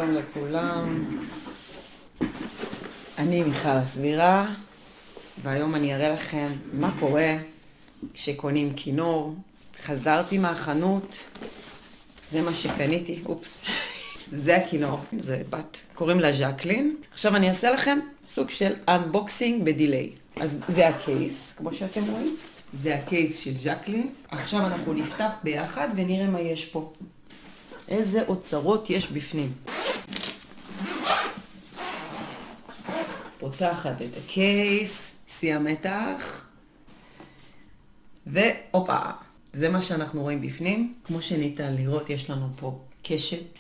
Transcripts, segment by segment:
שלום לכולם, אני מיכל הסבירה, והיום אני אראה לכם מה קורה כשקונים כינור. חזרתי מהחנות, זה מה שקניתי, זה הכינור, זה בת, קוראים לה ז'קלין. עכשיו אני אעשה לכם סוג של אנבוקסינג בדיליי. אז זה הקייס, כמו שאתם רואים, זה הקייס של ז'קלין. עכשיו אנחנו נפתח ביחד ונראה מה יש פה. איזה אוצרות יש בפנים. פותחת את הקייס, שיא המתח, והופה, זה מה שאנחנו רואים בפנים. כמו שניתן לראות, יש לנו פה קשת,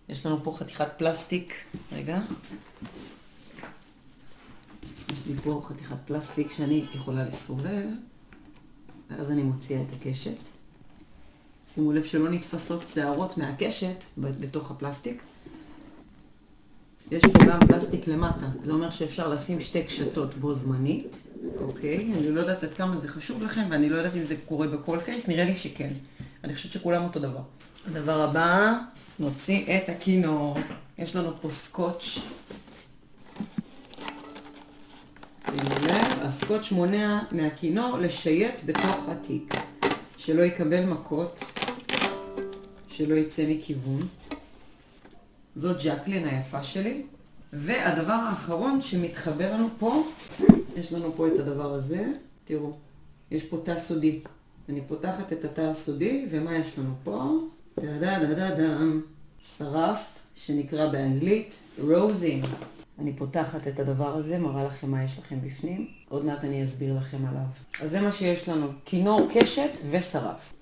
יש לנו פה חתיכת פלסטיק, רגע, יש לי פה חתיכת פלסטיק שאני יכולה לסובב, ואז אני מוציאה את הקשת. שימו לב שלא נתפסות שערות מהקשת בתוך הפלסטיק. יש פה גם פלסטיק למטה, זה אומר שאפשר לשים שתי קשתות בו זמנית. אוקיי, אני לא יודעת עד כמה זה חשוב לכם, ואני לא יודעת אם זה קורה בכל קייס, נראה לי שכן. אני חושבת שכולם אותו דבר. הדבר הבא, נוציא את הכינור. יש לנו פה סקוץ'. שימו לב, הסקוץ' מונע מהכינור לשייט בתוך התיק. שלא יקבל מכות, שלא יצא מכיוון. זאת ז'קלין היפה שלי. והדבר האחרון שמתחבר לנו פה, יש לנו פה את הדבר הזה. תראו, יש פה תא סודי. אני פותחת את התא הסודי, ומה יש לנו פה? דדדדדם. שרף, שנקרא באנגלית רוזין. אני פותחת את הדבר הזה, מראה לכם מה יש לכם בפנים. עוד מעט אני אסביר לכם עליו. אז זה מה שיש לנו, כינור, קשת ושרף.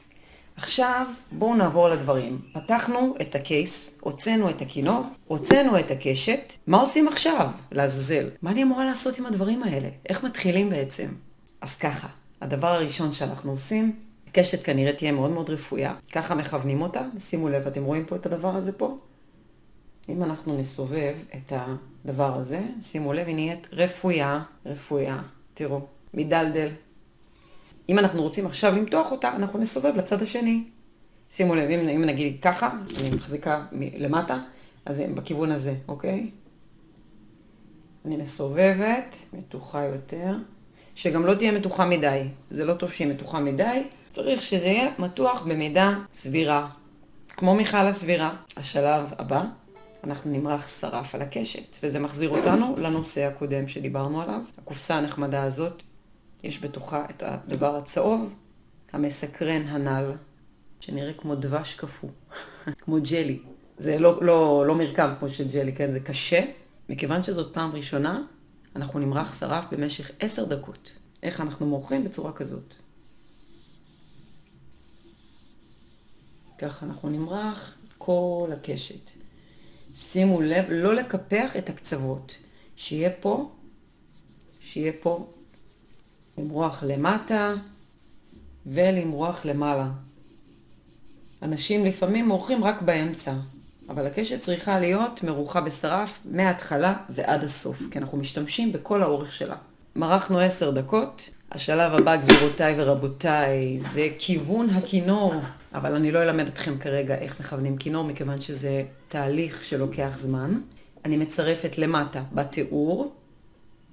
עכשיו בואו נעבור לדברים. פתחנו את הקייס, הוצאנו את הכינור, הוצאנו את הקשת. מה עושים עכשיו? לעזאזל. מה אני אמורה לעשות עם הדברים האלה? איך מתחילים בעצם? אז ככה, הדבר הראשון שאנחנו עושים, הקשת כנראה תהיה מאוד מאוד רפויה. ככה מכוונים אותה. שימו לב, אתם רואים פה את הדבר הזה פה? אם אנחנו נסובב את הדבר הזה, שימו לב, היא נהיית רפויה. תראו, מדלדל. אם אנחנו רוצים עכשיו למתוח אותה, אנחנו נסובב לצד השני. שימו לב, אם נגיד ככה, אני מחזיקה למטה, אז בכיוון הזה, אוקיי? אני מסובבת, מתוחה יותר, שגם לא תהיה מתוחה מדי. זה לא טוב שהיא מתוחה מדי, צריך שזה יהיה מתוח במידה סבירה. כמו מיכל הסבירה. השלב הבא, אנחנו נמרח שרף על הקשת, וזה מחזיר אותנו לנושא הקודם שדיברנו עליו. הקופסה הנחמדה הזאת, יש בתוכה את הדבר הצהוב, המסקרן הנ"ל, שנראה כמו דבש קפוא, כמו ג'לי. זה לא מרכב כמו של ג'לי, כן? זה קשה. מכיוון שזאת פעם ראשונה, אנחנו נמרח שרף במשך 10 דקות. איך אנחנו מורחים? בצורה כזאת. ככה אנחנו נמרח כל הקשת. שימו לב, לא לקפח את הקצוות. שיהיה פה למרוח למטה ולמרוח למעלה. אנשים לפעמים מורחים רק באמצע, אבל הקשת צריכה להיות מרוחה בשרף מההתחלה ועד הסוף, כי אנחנו משתמשים בכל האורך שלה. מרחנו 10 דקות. השלב הבא, גבירותיי ורבותיי, זה כיוון הכינור. אבל אני לא אלמד אתכם כרגע איך מכוונים כינור, מכיוון שזה תהליך שלוקח זמן. אני מצרפת למטה בתיאור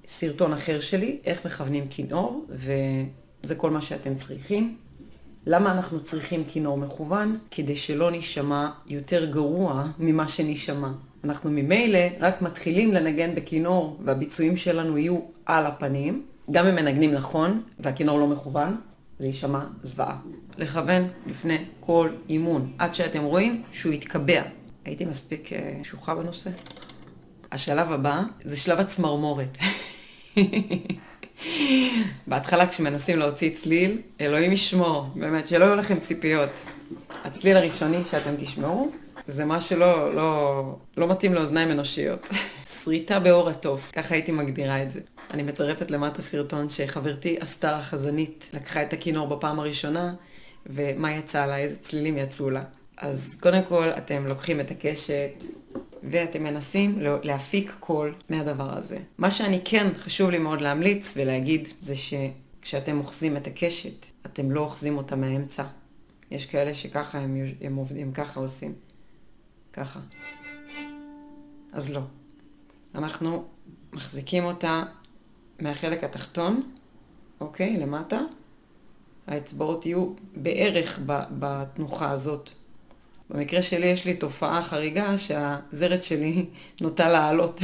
סרטון אחר שלי, איך מכוונים כינור, וזה כל מה שאתם צריכים. למה אנחנו צריכים כינור מכוון? כדי שלא נשמע יותר גרוע ממה שנשמע. אנחנו ממילא רק מתחילים לנגן בכינור, והביצועים שלנו יהיו על הפנים. גם אם מנגנים נכון, והכינור לא מכוון, זה יישמע זוועה. לכוון לפני כל אימון, עד שאתם רואים שהוא יתקבע. הייתי מספיק שוחה בנושא. השלב הבא זה שלב הצמרמורת. בהתחלה כשמנסים להוציא צליל, אלוהים ישמור, באמת, שלא יהיו לכם ציפיות. הצליל הראשוני שאתם תשמעו, זה מה לא מתאים לאוזניים אנושיות. שריטה באור התוף, ככה הייתי מגדירה את זה. אני מצרפת למטה סרטון שחברתי אסתר החזנית לקחה את הכינור בפעם הראשונה, ומה יצא לה, איזה צלילים יצאו לה. אז קודם כל אתם לוקחים את הקשת, ואתם מנסים להפיק קול מהדבר הזה. מה שאני כן חשוב לי מאוד להמליץ ולהגיד, זה שכשאתם אוחזים את הקשת, אתם לא אוחזים אותה מהאמצע. יש כאלה שככה הם עובדים, ככה עושים. ככה. אז לא. אנחנו מחזיקים אותה מהחלק התחתון, אוקיי, למטה. האצבעות יהיו בערך בתנוחה הזאת. במקרה שלי יש לי תופעה חריגה שהזרת שלי נוטה לעלות.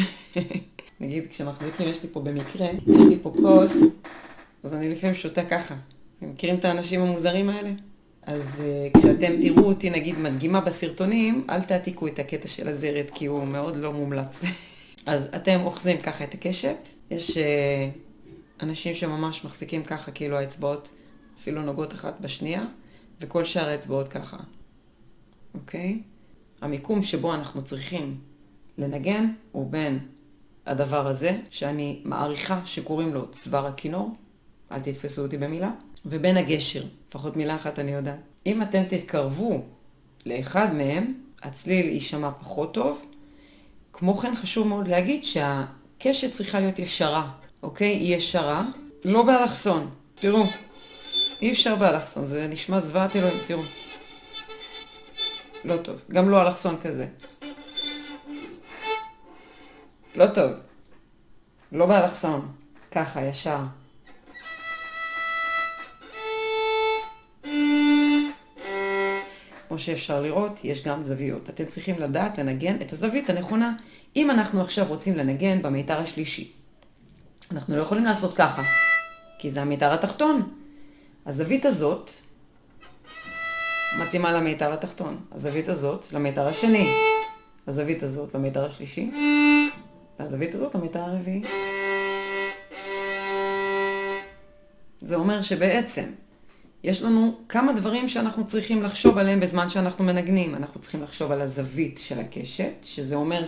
נגיד, כשמחזיקים, יש לי פה במקרה, יש לי פה כוס, אז אני לפעמים שותה ככה. אתם מכירים את האנשים המוזרים האלה? אז כשאתם תראו אותי, נגיד, מדגימה בסרטונים, אל תעתיקו את הקטע של הזרת, כי הוא מאוד לא מומלץ. אז אתם אוחזים ככה את הקשת. יש אנשים שממש מחזיקים ככה, כאילו האצבעות אפילו נוגעות אחת בשנייה, וכל שאר האצבעות ככה. אוקיי? המיקום שבו אנחנו צריכים לנגן הוא בין הדבר הזה, שאני מעריכה שקוראים לו צוואר הכינור, אל תתפסו אותי במילה, ובין הגשר, לפחות מילה אחת אני יודעת. אם אתם תתקרבו לאחד מהם, הצליל יישמע פחות טוב. כמו כן חשוב מאוד להגיד שהקשת צריכה להיות ישרה, אוקיי? היא ישרה, לא באלכסון. תראו, אי אפשר באלכסון, זה נשמע זוועת אלוהים, תראו. לא טוב, גם לא אלכסון כזה. לא טוב. לא באלכסון, ככה, ישר. כמו שאפשר לראות, יש גם זוויות. אתם צריכים לדעת לנגן את הזווית הנכונה. אם אנחנו עכשיו רוצים לנגן במיתר השלישי, אנחנו לא יכולים לעשות ככה, כי זה המיתר התחתון. הזווית הזאת מתאימה למיתר התחתון. הזווית הזאת למיתר השני. הזווית הזאת למיתר השלישי. והזווית הזאת למיתר הרביעי. זה אומר שבעצם יש לנו כמה דברים שאנחנו צריכים לחשוב עליהם בזמן שאנחנו מנגנים. אנחנו צריכים לחשוב על הזווית של הקשת, שזה אומר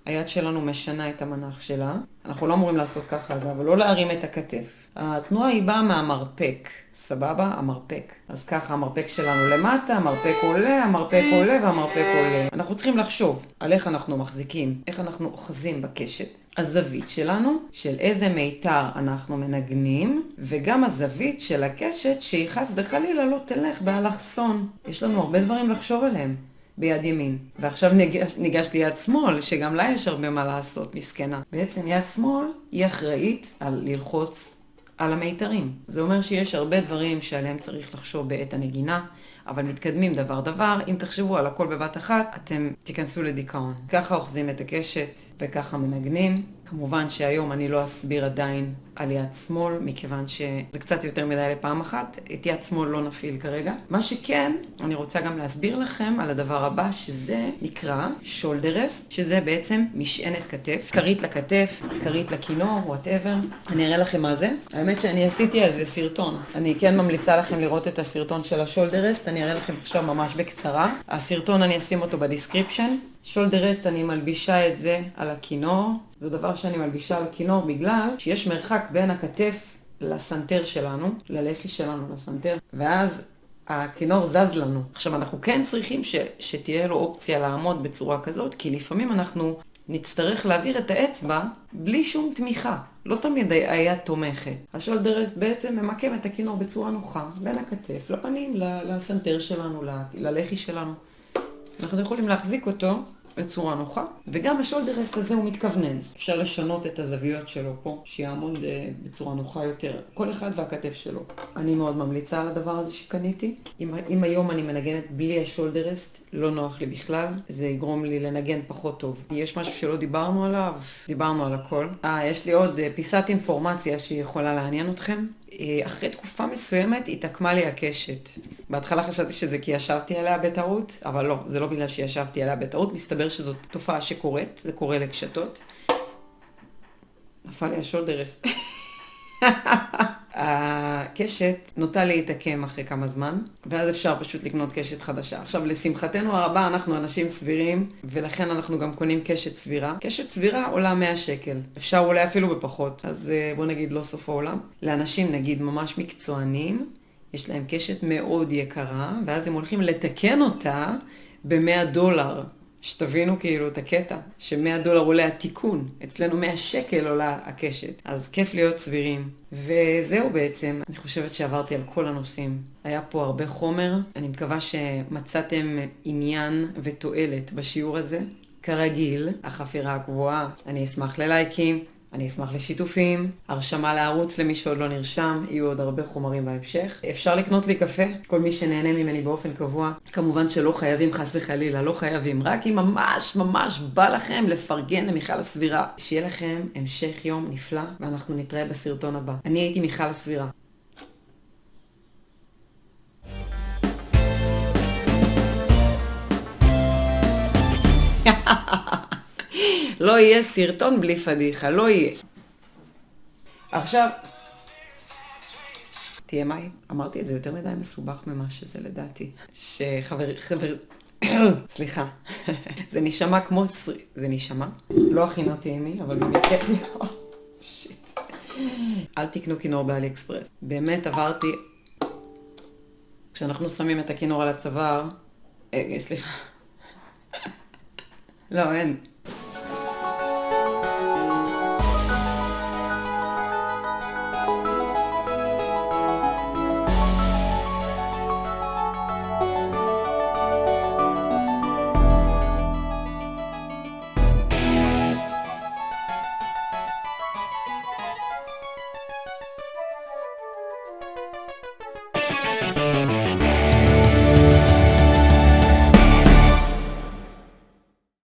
היד שלנו משנה את המנח שלה. אנחנו לא אמורים לעשות ככה אגב, ולא להרים את הכתף. התנועה היא באה מהמרפק, סבבה? המרפק. אז ככה המרפק שלנו למטה, המרפק עולה, המרפק עולה והמרפק עולה. אנחנו צריכים לחשוב על איך אנחנו מחזיקים, איך אנחנו אוחזים בקשת. הזווית שלנו, של איזה מיתר אנחנו מנגנים, וגם הזווית של הקשת שהיא חס וחלילה לא תלך באלכסון. יש לנו הרבה דברים לחשוב עליהם ביד ימין. ועכשיו ניגש ליד שמאל, שגם לה יש הרבה מה לעשות, מסכנה. בעצם יד שמאל היא אחראית על ללחוץ על המיתרים. זה אומר שיש הרבה דברים שעליהם צריך לחשוב בעת הנגינה, אבל מתקדמים דבר. אם תחשבו על הכל בבת אחת, אתם תיכנסו לדיכאון. ככה אוחזים את הקשת וככה מנגנים. כמובן שהיום אני לא אסביר עדיין על יד שמאל, מכיוון שזה קצת יותר מדי לפעם אחת. את יד שמאל לא נפעיל כרגע. מה שכן, אני רוצה גם להסביר לכם על הדבר הבא, שזה נקרא shoulder rest, שזה בעצם משענת כתף. כרית לכתף, כרית לכינור, whatever. אני אראה לכם מה זה. האמת שאני עשיתי על זה סרטון. אני כן ממליצה לכם לראות את הסרטון של ה-shoulder rest. אני אראה לכם עכשיו ממש בקצרה. הסרטון אני אשים אותו בדיסקריפשן. shoulder rest אני מלבישה את זה על הכינור. זה דבר שאני מלבישה על הכינור בגלל שיש מרחק בין הכתף לסנטר שלנו, ללחי שלנו לסנטר, ואז הכינור זז לנו. עכשיו אנחנו כן צריכים שתהיה לו אופציה לעמוד בצורה כזאת, כי לפעמים אנחנו נצטרך להעביר את האצבע בלי שום תמיכה. לא תמיד היד תומכת. השולדר רסט בעצם ממקם את הכינור בצורה נוחה, בין הכתף, לפנים, לסנטר שלנו, ללחי שלנו. אנחנו יכולים להחזיק אותו בצורה נוחה, וגם השולדר רסט הזה הוא מתכוונן. אפשר לשנות את הזוויות שלו פה, שיעמוד בצורה נוחה יותר. כל אחד והכתף שלו. אני מאוד ממליצה על הדבר הזה שקניתי. אם היום אני מנגנת בלי השולדר רסט, לא נוח לי בכלל. זה יגרום לי לנגן פחות טוב. יש משהו שלא דיברנו עליו, דיברנו על הכל. יש לי עוד פיסת אינפורמציה שהיא יכולה לעניין אתכם. אחרי תקופה מסוימת התעקמה לי הקשת. בהתחלה חשבתי שזה כי ישבתי עליה בטעות, אבל לא, זה לא בגלל שישבתי עליה בטעות. מסתבר שזאת תופעה שקורית, זה קורה לקשתות. נפל לי השולדר רסט. הקשת נוטה להתעקם אחרי כמה זמן, ואז אפשר פשוט לקנות קשת חדשה. עכשיו, לשמחתנו הרבה, אנחנו אנשים סבירים, ולכן אנחנו גם קונים קשת סבירה. קשת סבירה עולה 100 שקל. אפשר אולי אפילו בפחות, אז בוא נגיד לא סוף העולם. לאנשים, נגיד, ממש מקצוענים, יש להם קשת מאוד יקרה, ואז הם הולכים לתקן אותה ב$100. שתבינו כאילו את הקטע, ש$100 עולה התיקון, אצלנו 100 שקל עולה הקשת, אז כיף להיות סבירים. וזהו בעצם, אני חושבת שעברתי על כל הנושאים. היה פה הרבה חומר, אני מקווה שמצאתם עניין ותועלת בשיעור הזה. כרגיל, החפירה הקבועה, אני אשמח ללייקים, אני אשמח לשיתופים, הרשמה לערוץ למי שעוד לא נרשם, יהיו עוד הרבה חומרים בהמשך. אפשר לקנות לי קפה, כל מי שנהנה ממני באופן קבוע. כמובן שלא חייבים חס וחלילה, לא חייבים, רק אם ממש ממש בא לכם לפרגן למיכל הסבירה. שיהיה לכם המשך יום נפלא, ואנחנו נתראה בסרטון הבא. אני הייתי מיכל הסבירה. לא יהיה סרטון בלי פדיחה, לא יהיה. עכשיו, TMI, אמרתי את זה יותר מדי מסובך ממה שזה לדעתי. סליחה, זה נשמע כמו זה נשמע? לא הכי טעימי, אבל במקרה, שיט. אל תקנו כינור באלי אקספרס. באמת עברתי, כשאנחנו שמים את הכינור על הצוואר, סליחה. לא, אין.